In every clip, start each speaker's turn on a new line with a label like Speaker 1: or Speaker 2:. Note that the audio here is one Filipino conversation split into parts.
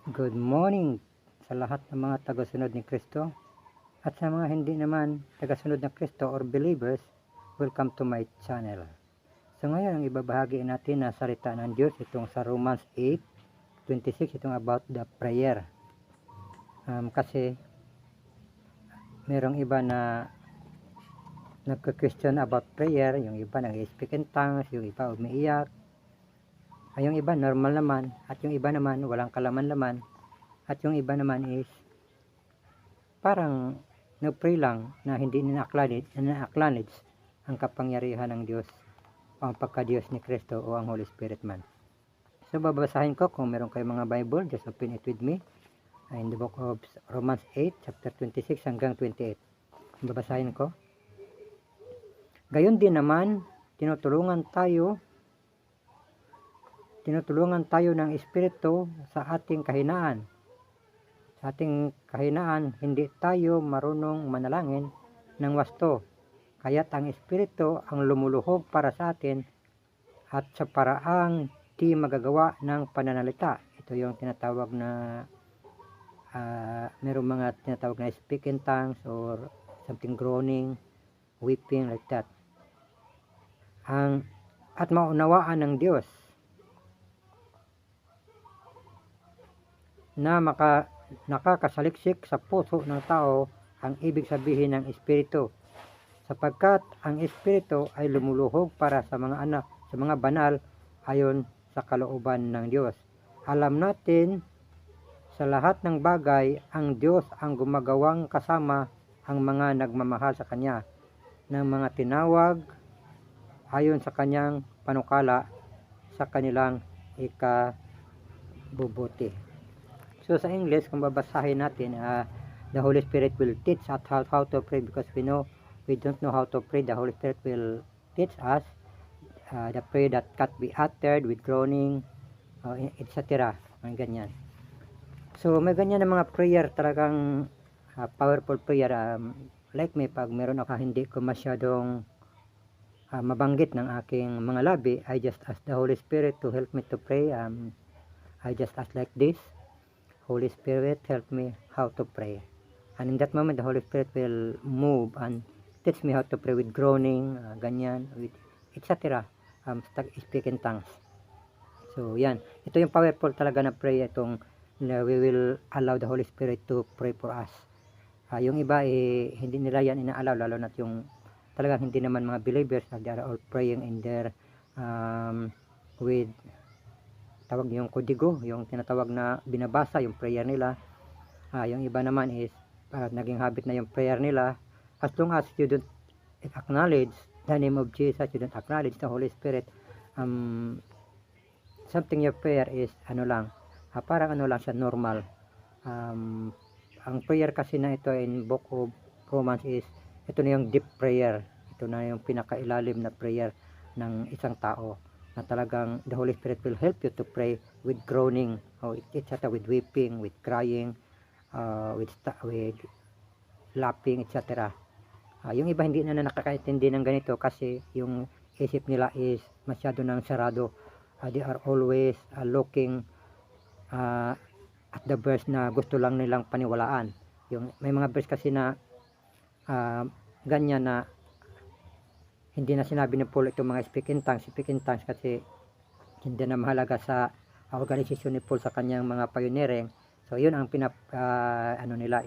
Speaker 1: Good morning sa lahat ng mga tagasunod ni Kristo at sa mga hindi naman tagasunod ng Kristo or believers, welcome to my channel. So ngayon, ang ibabahagi natin na salita ng Diyos itong sa Romans 8:26, itong about the prayer. Kasi merong iba na nagka-question about prayer, yung iba nag-speak in tongues, yung iba umiiyak, ay yung iba normal naman, at yung iba naman walang kalaman-laman, at yung iba naman is parang nag-pray lang na hindi na-acknowledge ang kapangyarihan ng Diyos o ang pagka-Diyos ni Kristo o ang Holy Spirit man. So babasahin ko kung meron kayong mga Bible, just open it with me in the book of Romans 8, chapter 26 hanggang 28. Babasahin ko. Gayon din naman, tinutulungan tayo ng Espiritu sa ating kahinaan. Sa ating kahinaan, hindi tayo marunong manalangin ng wasto. Kaya't ang Espiritu ang lumuluhog para sa atin at sa paraang di magagawa ng pananalita. Ito yung tinatawag na merong mga tinatawag na speak in tongues or something groaning, weeping, like that. At maunawaan ng Diyos na nakakasaliksik sa puso ng tao ang ibig sabihin ng Espiritu, sapagkat ang Espiritu ay lumuluhog para sa mga anak, sa mga banal ayon sa kalooban ng Diyos. Alam natin sa lahat ng bagay ang Diyos ang gumagawang kasama ang mga nagmamahal sa Kanya, ng mga tinawag ayon sa Kanyang panukala sa kanilang ikabubuti. So sa English, kung babasahin natin, the Holy Spirit will teach us how to pray, because we don't know how to pray. The Holy Spirit will teach us the prayer that can't be uttered with groaning, etc. Ganyan. So may ganyan na mga prayer talagang powerful prayer. Like me, pag meron ako hindi ko masyadong mabanggit ng aking mga labi, I just ask the Holy Spirit to help me to pray. I just ask like this: Holy Spirit, help me how to pray. And in that moment, the Holy Spirit will move and teach me how to pray with groaning, ganyan, with etc. Speak in tongues. So yan, ito yung powerful talaga na pray, itong we will allow the Holy Spirit to pray for us. Yung iba hindi nila yan ina-allow, lalo na yung talagang hindi naman mga believers, they are all praying in their with tawag yung kodigo, yung tinatawag na binabasa yung prayer nila. Yung iba naman is naging habit na yung prayer nila. As long as you don't acknowledge the name of Jesus, you don't acknowledge the Holy Spirit, something your prayer is parang lang siya, normal. Ang prayer kasi na ito in book of Romans is, ito na yung deep prayer, ito na yung pinakailalim na prayer ng isang tao, na talagang the Holy Spirit will help you to pray with groaning, etc., with weeping, with crying, with laughing, etc. Yung iba hindi na nakakaintindi ng ganito kasi yung isip nila is masyado nang sarado. They are always looking at the verse na gusto lang nilang paniwalaan. Yung may mga verse kasi na ganyan na hindi na sinabi ni Paul itong mga speak in tongues kasi hindi na mahalaga sa organisasyon ni Paul sa kanyang mga pioneering. So yun ang nila,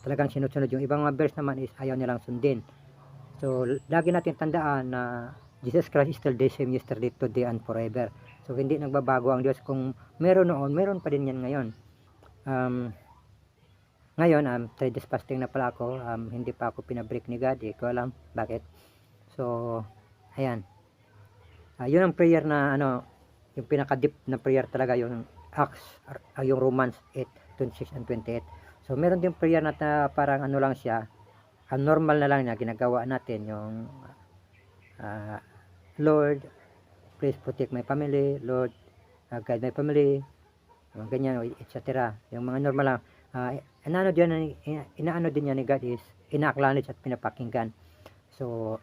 Speaker 1: talagang sinusunod. Yung ibang mga verse naman is ayaw nilang sundin. So lagi natin tandaan na Jesus Christ is still the same yesterday, today, and forever. So hindi nagbabago ang Diyos. Kung meron noon, meron pa din yan ngayon. Ngayon, 3 days fasting na pala ako. Hindi pa ako pinabreak ni God. Hindi ko alam bakit. So, ayan. Yun ang prayer na yung pinaka-deep na prayer talaga, yung Acts, yung Romans 8:26 and 28. So, meron din prayer na parang lang siya, normal na lang na ginagawa natin, yung Lord, please protect my family. Lord, guide my family. Ganyan, etc. Yung mga normal lang. Inaano din yan ni God is ina-acknowledge at pinapakinggan. So,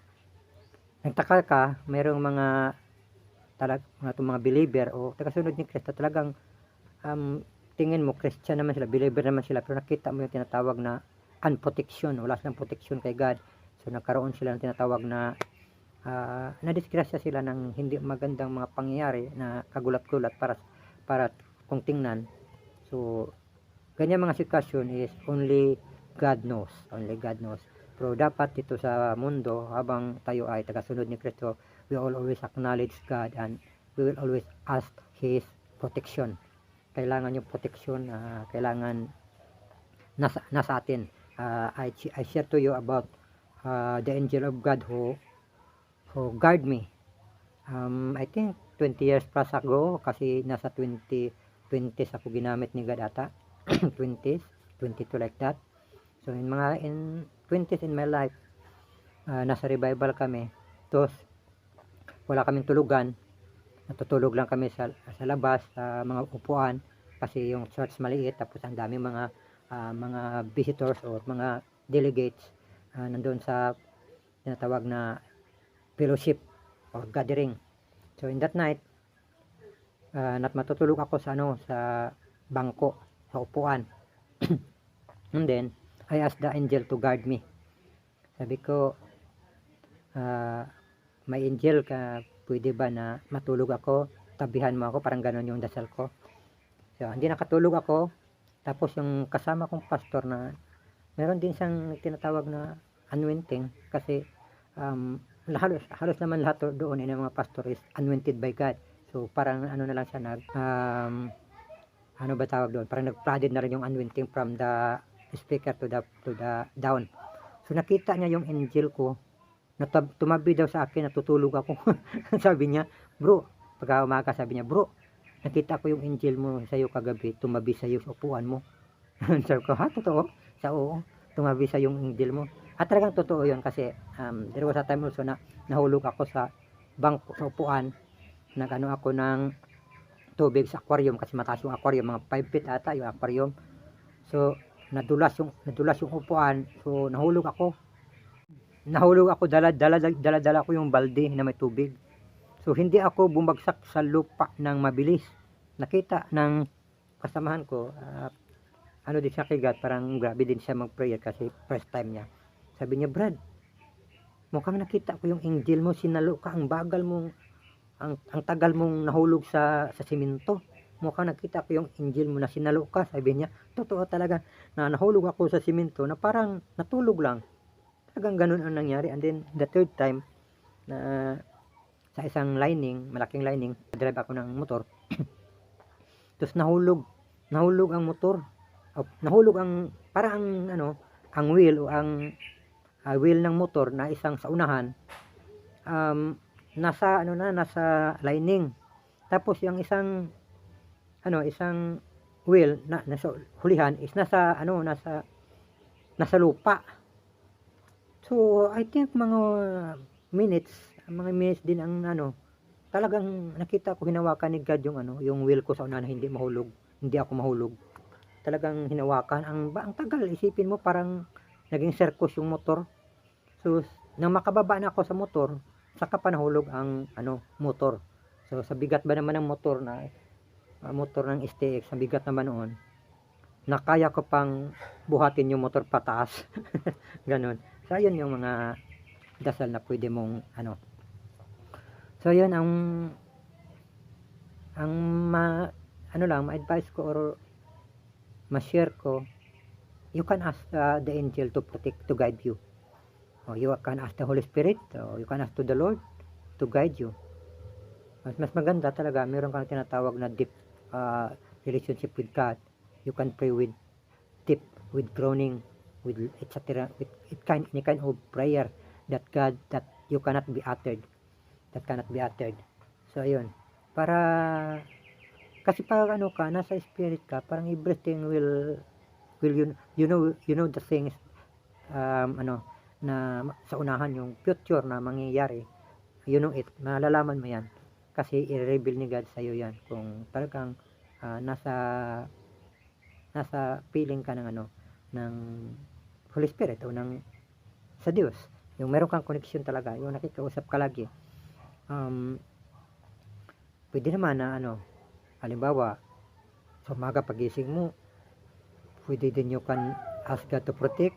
Speaker 1: nagtaka ka, mayroong mga believer o tagasunod ni Kristo talagang tingin mo Christian naman sila, believer naman sila, pero nakita mo yung tinatawag na unprotection, wala silang protection kay God. So nagkaroon sila ng tinatawag na nadisgrasya sila ng hindi magandang mga pangyayari na kagulat-gulat para kung tingnan. So ganyan mga sitwasyon is only God knows, only God knows. Pero dapat dito sa mundo, habang tayo ay tagasunod ni Kristo, we will always acknowledge God and we will always ask His protection. Kailangan yung protection, kailangan nasa atin. I share to you about the angel of God who guard me. I think 20 years plus ago, kasi nasa 20s ako ginamit ni God ata. 20s, 22 like that. So in 20s in my life, nasa revival kami. Tapos wala kaming tulugan. Natutulog lang kami sa labas, sa mga upuan, kasi yung church maliit, tapos ang dami mga visitors o mga delegates nandun sa tinatawag na fellowship or gathering. So in that night, matutulog ako sa bangko, sa upuan. And then I asked the angel to guard me. Sabi ko, may angel ka, pwede ba na matulog ako, tabihan mo ako, parang ganon yung dasal ko. So hindi nakatulog ako. Tapos yung kasama kong pastor na meron din siyang tinatawag na anointing, kasi halos naman lahat doon ay mga pastor is anointed by God. So parang na lang siya ano ba tawag doon, parang nag-flooded na rin yung anointing from the speaker to the down. So nakita niya yung angel ko na tumabi daw sa akin, natutulog ako. Sabi niya, bro, pagka umaga sabi niya, bro, nakita ko yung angel mo sa'yo kagabi, tumabi sa'yo sa upuan mo. Sabi ko, ha, totoo? Oo, tumabi sa yung angel mo. At talagang totoo yun, kasi there was a time also na nahulog ako sa bangko, sa upuan. Nagano ako ng tubig sa aquarium, kasi mataas yung aquarium, mga 5 feet ata yung aquarium. So nadulas yung upuan. So nahulog ako, dala ko yung balde na may tubig. So hindi ako bumagsak sa lupa ng mabilis. Nakita ng kasamahan ko, ano din siya kay God, parang grabe din siya mag-prayer kasi first time niya. Sabi niya, Brad, mukhang nakita ko yung angel mo, sinalo ka, ang bagal mong, ang tagal mong nahulog sa simento. Mukhang nakita ko yung angel mo na sinalo ka. Sabi niya, totoo talaga na nahulog ako sa simento na parang natulog lang. Talagang ganun ang nangyari. And then the third time, na sa isang lining, malaking lining, drive ako ng motor. Tapos nahulog ang motor. Nahulog ang, parang ang wheel o ang wheel ng motor na isang sa unahan, nasa lining. Tapos yung isang wheel na nasa hulihan is nasa lupa. So I think mga minutes din ang talagang nakita ko, hinawakan ni God yung wheel ko sa unahan na hindi ako mahulog. Talagang hinawakan, ang tagal, isipin mo parang naging circus yung motor. So nang makababa na ako sa motor, saka pa nahulog ang motor. So sa bigat ba naman ng motor ng STX, sa bigat naman noon, nakaya ko pang buhatin yung motor pataas. Ganon. So ayun yung mga dasal na pwede mong So yun ang ma-advise ko or ma-share ko. You can ask the angel to guide you. Or you can ask the Holy Spirit, or you can ask to the Lord to guide you. Mas maganda talaga, meron kang tinatawag na deep relationship with God. You can pray with deep, with groaning, with etc. With any kind of prayer that you cannot be uttered. So ayun, para kasi pag nasa spirit ka, parang everything will you know the things na sa unahan, yung future na mangyayari, malalaman mo yan kasi i-reveal ni God sa iyo yan kung talagang nasa feeling ka ng Holy Spirit o sa Diyos, yung meron kang connection talaga, yung nakikausap ka lagi. Pwede naman na halimbawa Sa umaga pagising mo, pwede din you can ask God to protect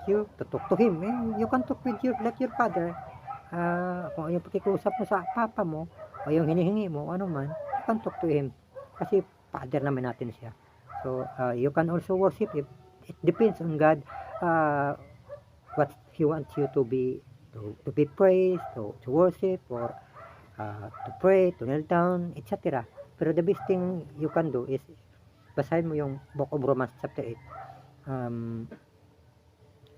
Speaker 1: you, to talk to Him. You can talk with like your father. Kung yung pakikusap mo sa papa mo, o yung hinihingi mo, ano man, you can talk to Him. Kasi father naman natin siya. So, you can also worship Him. It depends on God, what He wants you to be, to be praised, to worship, or to pray, to kneel down, etc. Pero the best thing you can do is basahin mo yung Book of Romans chapter 8.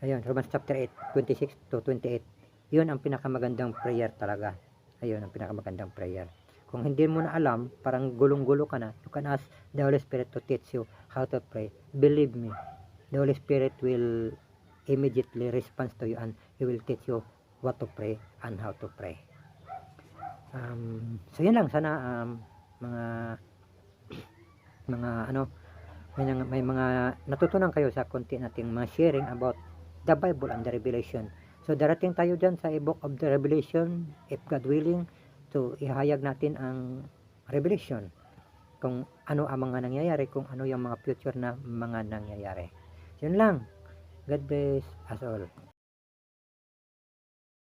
Speaker 1: Ayun, Romans chapter 8, 26 to 28. Yun ang pinakamagandang prayer talaga. Ayun ang pinakamagandang prayer. Kung hindi mo na alam, parang gulong-gulo ka na, you can ask the Holy Spirit to teach you how to pray. Believe me, the Holy Spirit will immediately respond to you and He will teach you what to pray and how to pray. So yun lang, sana may mga natutunan kayo sa konti nating mga sharing about the Bible and the Revelation. So darating tayo dyan sa Book of the Revelation, if God willing, to ihayag natin ang Revelation, kung ano ang mga nangyayari, kung ano yung mga future na mga nangyayari. Yun lang. God bless us all.